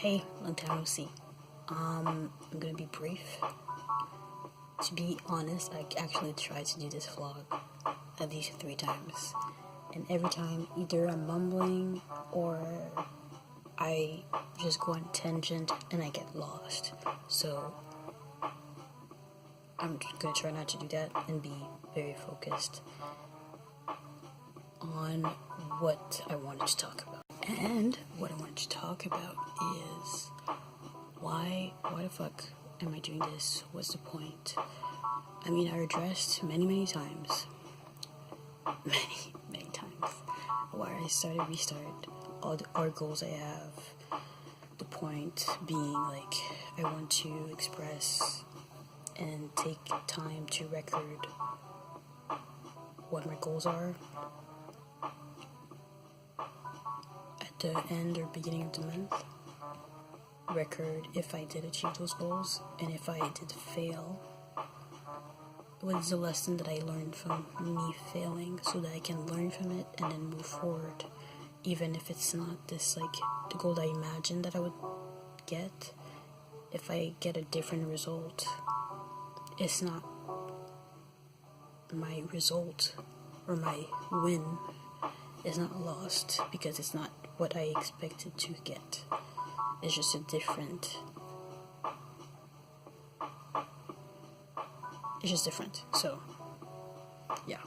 Hey, long time no see. I'm gonna be brief. To be honest, I actually tried to do this vlog at least 3 times. And every time, either I'm mumbling or I just go on tangent and I get lost. So, I'm gonna try not to do that and be very focused on what I wanted to talk about. And what I wanted to talk about is why the fuck am I doing this? What's the point? I mean, I addressed many times, many times, why I started RestART, all the art goals I have, the point being like I want to express and take time to record what my goals are at the end or beginning of the month. Record if I did achieve those goals, and if I did fail, what is the lesson that I learned from me failing, so that I can learn from it and then move forward, even if it's not this like the goal that I imagined that I would get. If I get a different result, it's not my result or my win is not lost, because it's not what I expected to get. It's just a different. It's just different. So, yeah.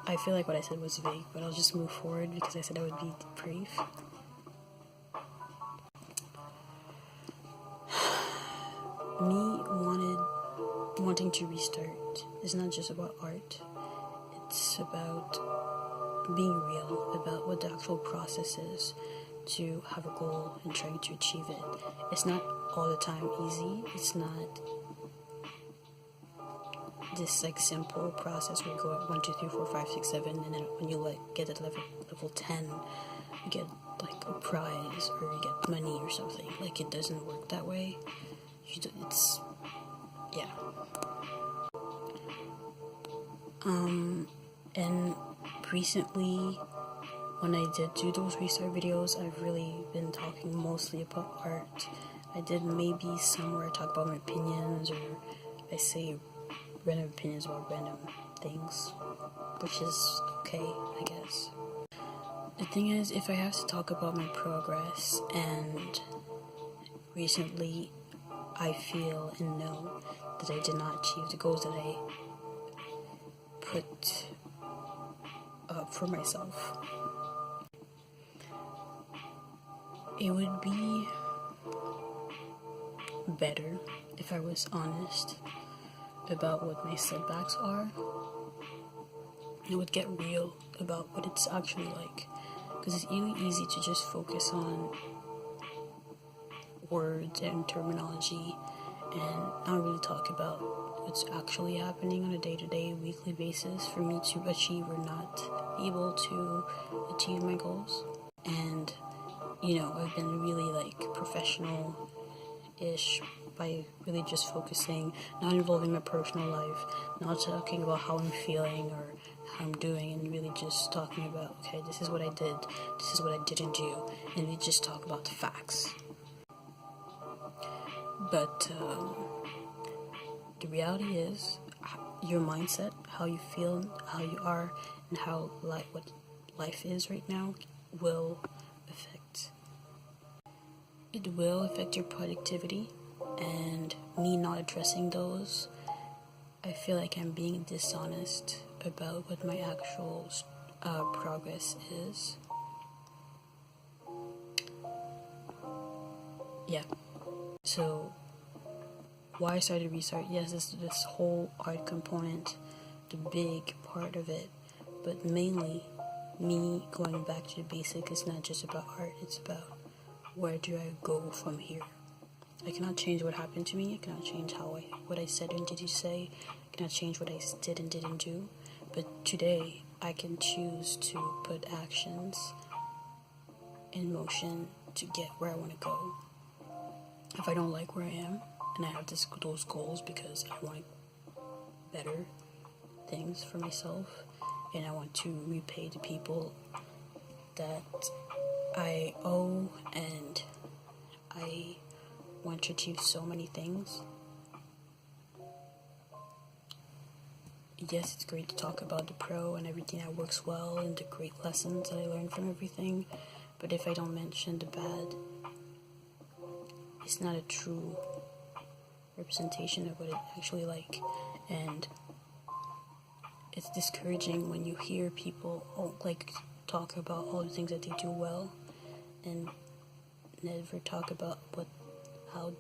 I feel like what I said was vague, but I'll just move forward because I said I would be brief. Me wanting to restart is not just about art. It's about being real about what the actual process is to have a goal and trying to achieve it. It's not all the time easy. It's not this like simple process where you go up 1, 2, 3, 4, 5, 6, 7, and then when you like get at level 10, you get like a prize or you get money or something. Like, it doesn't work that way. It's yeah. And recently, when I did do those RestART videos, I've really been talking mostly about art. I did maybe somewhere I talk about my opinions, or I say random opinions about random things, which is okay, I guess. The thing is, if I have to talk about my progress, and recently I feel and know that I did not achieve the goals that I put up for myself, it would be better if I was honest about what my setbacks are. It would get real about what it's actually like, because it's really easy to just focus on words and terminology and not really talk about what's actually happening on a day-to-day, weekly basis for me to achieve or not be able to achieve my goals. And I've been really like professional-ish by really just focusing, not involving my personal life, not talking about how I'm feeling or how I'm doing, and really just talking about, okay, this is what I did, this is what I didn't do, and we just talk about the facts. But the reality is, your mindset, how you feel, how you are, and how what life is right now will affect your productivity. And me not addressing those, I feel like I'm being dishonest about what my actual progress is. Yeah. So, why I started RestART? Yes, this whole art component, the big part of it, but mainly me going back to the basic. It's not just about art, it's about where do I go from here. I cannot change what happened to me. I cannot change what I said and didn't say. I cannot change what I did and didn't do. But today, I can choose to put actions in motion to get where I want to go. If I don't like where I am, and I have those goals because I want better things for myself, and I want to repay the people that I owe and I want to achieve so many things. Yes, it's great to talk about the pro and everything that works well and the great lessons that I learned from everything, but if I don't mention the bad, it's not a true representation of what it's actually like. And it's discouraging when you hear people talk about all the things that they do well and never talk about how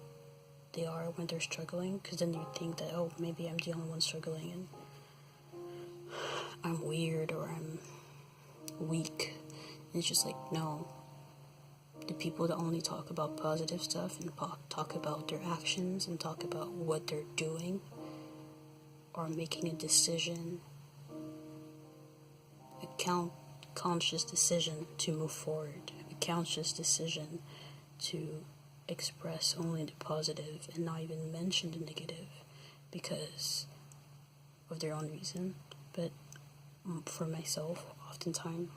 they are when they're struggling, because then you think that, oh, maybe I'm the only one struggling and I'm weird or I'm weak. And it's just like, no. The people that only talk about positive stuff and talk about their actions and talk about what they're doing or making a decision, a conscious decision to move forward, a conscious decision to express only the positive and not even mention the negative because of their own reason. But for myself, oftentimes,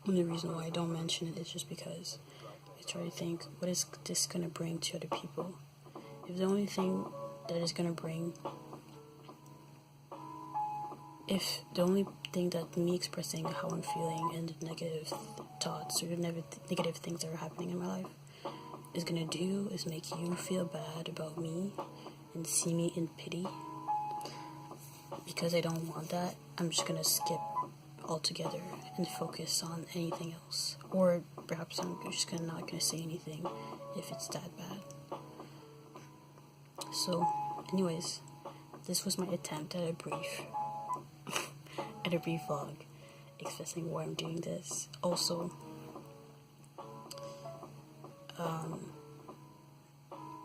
the reason why I don't mention it is just because I try to think, what is this going to bring to other people? If the only thing that is going to bring, if the only thing that me expressing how I'm feeling and the negative thoughts or the negative things that are happening in my life is going to do is make you feel bad about me and see me in pity, because I don't want that, I'm just going to skip altogether and focus on anything else. Or perhaps I'm just not going to say anything if it's that bad. So, anyways, this was my attempt at a brief vlog expressing why I'm doing this. Also,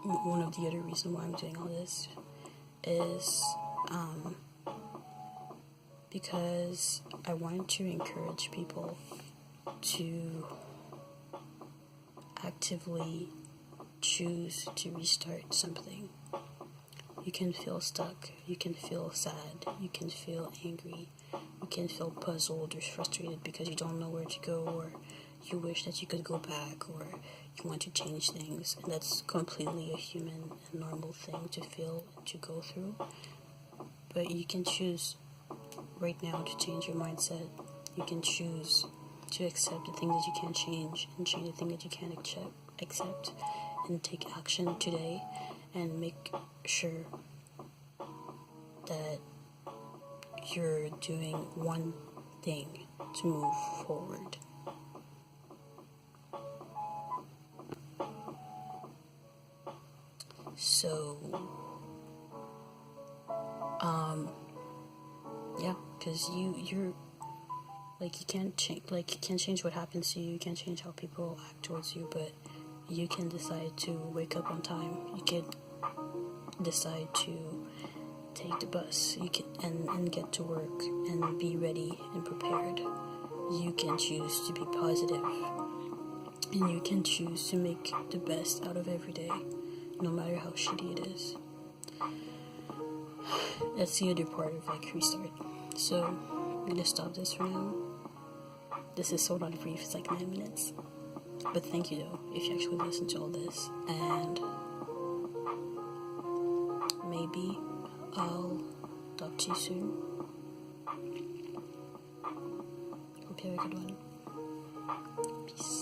one of the other reasons why I'm doing all this is because I wanted to encourage people to actively choose to restart something. You can feel stuck, you can feel sad, you can feel angry, you can feel puzzled or frustrated because you don't know where to go, or you wish that you could go back, or you want to change things, and that's completely a human and normal thing to feel and to go through. But you can choose right now to change your mindset. You can choose to accept the things that you can't change and change the things that you can't accept and take action today and make sure that you're doing one thing to move forward. So, yeah, because you're like, you can't change what happens to you, you can't change how people act towards you, but you can decide to wake up on time, you can decide to take the bus, you can and get to work and be ready and prepared. You can choose to be positive, and you can choose to make the best out of every day, no matter how shitty it is. That's the other part of RestART. So I'm gonna stop this for now. This is so not brief, it's like 9 minutes. But thank you though, if you actually listen to all this. And maybe I'll talk to you soon. Hope you have a good one. Peace.